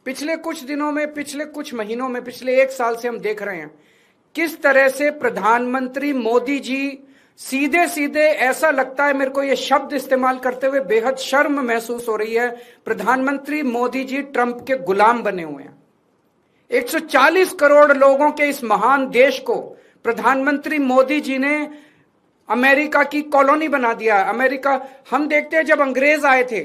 पिछले कुछ दिनों में, पिछले कुछ महीनों में, पिछले 1 साल से हम देख रहे हैं किस तरह से प्रधानमंत्री मोदी जी सीधे सीधे, ऐसा लगता है मेरे को ये शब्द इस्तेमाल करते हुए बेहद शर्म महसूस हो रही है, प्रधानमंत्री मोदी जी ट्रंप के गुलाम बने हुए हैं। 140 करोड़ लोगों के इस महान देश को प्रधानमंत्री मोदी जी ने अमेरिका की कॉलोनी बना दिया है। अमेरिका, हम देखते हैं जब अंग्रेज आए थे,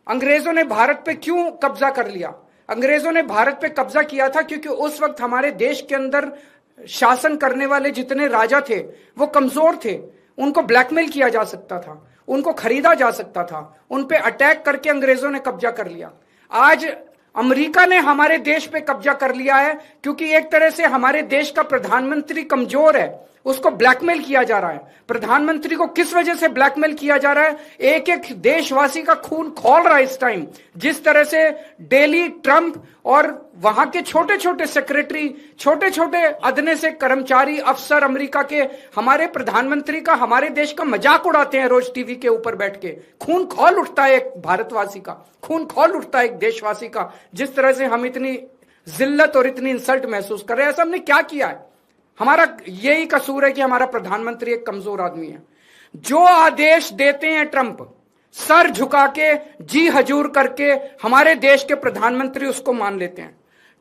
अंग्रेजों ने भारत पे क्यों कब्जा कर लिया? अंग्रेजों ने भारत पे कब्जा किया था क्योंकि उस वक्त हमारे देश के अंदर शासन करने वाले जितने राजा थे वो कमजोर थे, उनको ब्लैकमेल किया जा सकता था, उनको खरीदा जा सकता था, उन पे अटैक करके अंग्रेजों ने कब्जा कर लिया। आज अमेरिका ने हमारे देश पे कब्जा कर लिया है क्योंकि एक तरह से हमारे देश का प्रधानमंत्री कमजोर है, उसको ब्लैकमेल किया जा रहा है। प्रधानमंत्री को किस वजह से ब्लैकमेल किया जा रहा है? एक एक देशवासी का खून खौल रहा है इस टाइम। जिस तरह से डेली ट्रंप और वहां के छोटे छोटे सेक्रेटरी, छोटे छोटे अदने से कर्मचारी, अफसर अमेरिका के हमारे प्रधानमंत्री का, हमारे देश का मजाक उड़ाते हैं रोज टीवी के ऊपर बैठ के। खून खौल उठता है एक भारतवासी का, खून खौल उठता है एक देशवासी का, जिस तरह से हम इतनी जिल्लत और इतनी इंसल्ट महसूस कर रहे हैं। ऐसा हमने क्या किया है? हमारा यही कसूर है कि हमारा प्रधानमंत्री एक कमजोर आदमी है। जो आदेश देते हैं ट्रंप, सर झुका के, जी हजूर करके हमारे देश के प्रधानमंत्री उसको मान लेते हैं।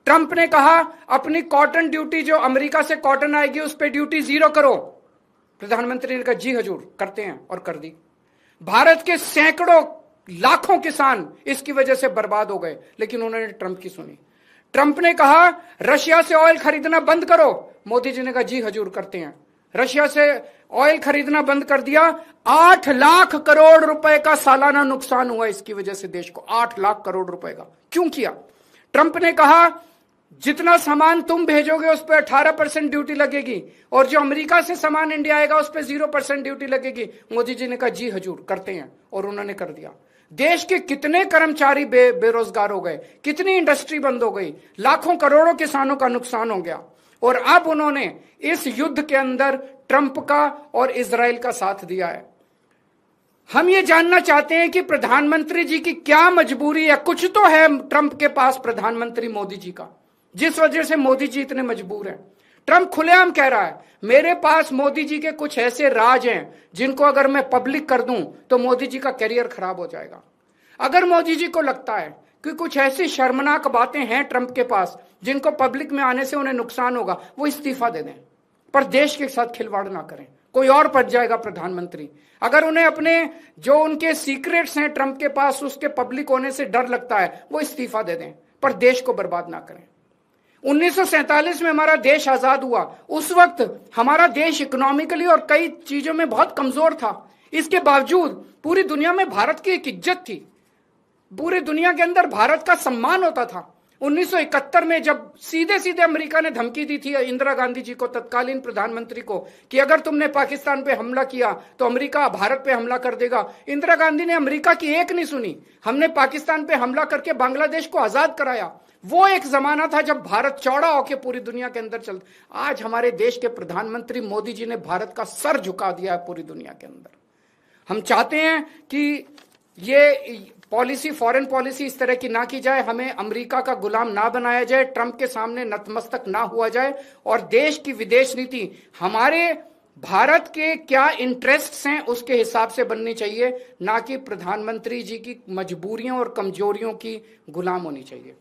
ट्रंप ने कहा अपनी कॉटन ड्यूटी, जो अमेरिका से कॉटन आएगी उस पर ड्यूटी 0 करो। प्रधानमंत्री ने कहा जी हजूर, करते हैं, और कर दी। भारत के सैकड़ों लाखों किसान इसकी वजह से बर्बाद हो गए, लेकिन उन्होंने ट्रंप की सुनी। ट्रंप ने कहा रशिया से ऑयल खरीदना बंद करो, मोदी जी ने कहा जी हजूर, करते हैं। रशिया से ऑयल खरीदना बंद कर दिया। 8 लाख करोड़ रुपए का सालाना नुकसान हुआ इसकी वजह से देश को। 8 लाख करोड़ रुपए का क्यों किया? ट्रंप ने कहा जितना सामान तुम भेजोगे उस पर 18% ड्यूटी लगेगी, और जो अमेरिका से सामान इंडिया आएगा उस पर 0% ड्यूटी लगेगी। मोदी जी ने कहा जी हजूर, करते हैं, और उन्होंने कर दिया। देश के कितने कर्मचारी बेरोजगार हो गए, कितनी इंडस्ट्री बंद हो गई, लाखों करोड़ों किसानों का नुकसान हो गया। और अब उन्होंने इस युद्ध के अंदर ट्रंप का और इजराइल का साथ दिया है। हम ये जानना चाहते हैं कि प्रधानमंत्री जी की क्या मजबूरी है? कुछ तो है ट्रंप के पास, प्रधानमंत्री मोदी जी का, जिस वजह से मोदी जी इतने मजबूर हैं। ट्रंप खुलेआम कह रहा है मेरे पास मोदी जी के कुछ ऐसे राज हैं जिनको अगर मैं पब्लिक कर दूं तो मोदी जी का करियर खराब हो जाएगा। अगर मोदी जी को लगता है कि कुछ ऐसी शर्मनाक बातें हैं ट्रंप के पास जिनको पब्लिक में आने से उन्हें नुकसान होगा, वो इस्तीफा दे दें, पर देश के साथ खिलवाड़ ना करें। कोई और बच जाएगा प्रधानमंत्री। अगर उन्हें अपने जो उनके सीक्रेट्स हैं ट्रंप के पास, उसके पब्लिक होने से डर लगता है, वो इस्तीफा दे दें, पर देश को बर्बाद ना करें। 1947 में हमारा देश आजाद हुआ, उस वक्त हमारा देश इकोनॉमिकली और कई चीजों में बहुत कमजोर था। इसके बावजूद पूरी दुनिया में भारत की एक इज्जत थी, पूरी दुनिया के अंदर भारत का सम्मान होता था। 1971 में जब सीधे सीधे अमेरिका ने धमकी दी थी इंदिरा गांधी जी को, तत्कालीन प्रधानमंत्री को, कि अगर तुमने पाकिस्तान पे हमला किया तो अमेरिका भारत पे हमला कर देगा, इंदिरा गांधी ने अमेरिका की एक नहीं सुनी। हमने पाकिस्तान पे हमला करके बांग्लादेश को आजाद कराया। वो एक जमाना था जब भारत चौड़ा होकर पूरी दुनिया के अंदर चल। आज हमारे देश के प्रधानमंत्री मोदी जी ने भारत का सर झुका दिया है पूरी दुनिया के अंदर। हम चाहते हैं कि ये पॉलिसी, फॉरेन पॉलिसी इस तरह की ना की जाए, हमें अमेरिका का गुलाम ना बनाया जाए, ट्रंप के सामने नतमस्तक ना हुआ जाए, और देश की विदेश नीति हमारे भारत के क्या इंटरेस्ट्स हैं उसके हिसाब से बननी चाहिए, ना कि प्रधानमंत्री जी की मजबूरियों और कमजोरियों की गुलाम होनी चाहिए।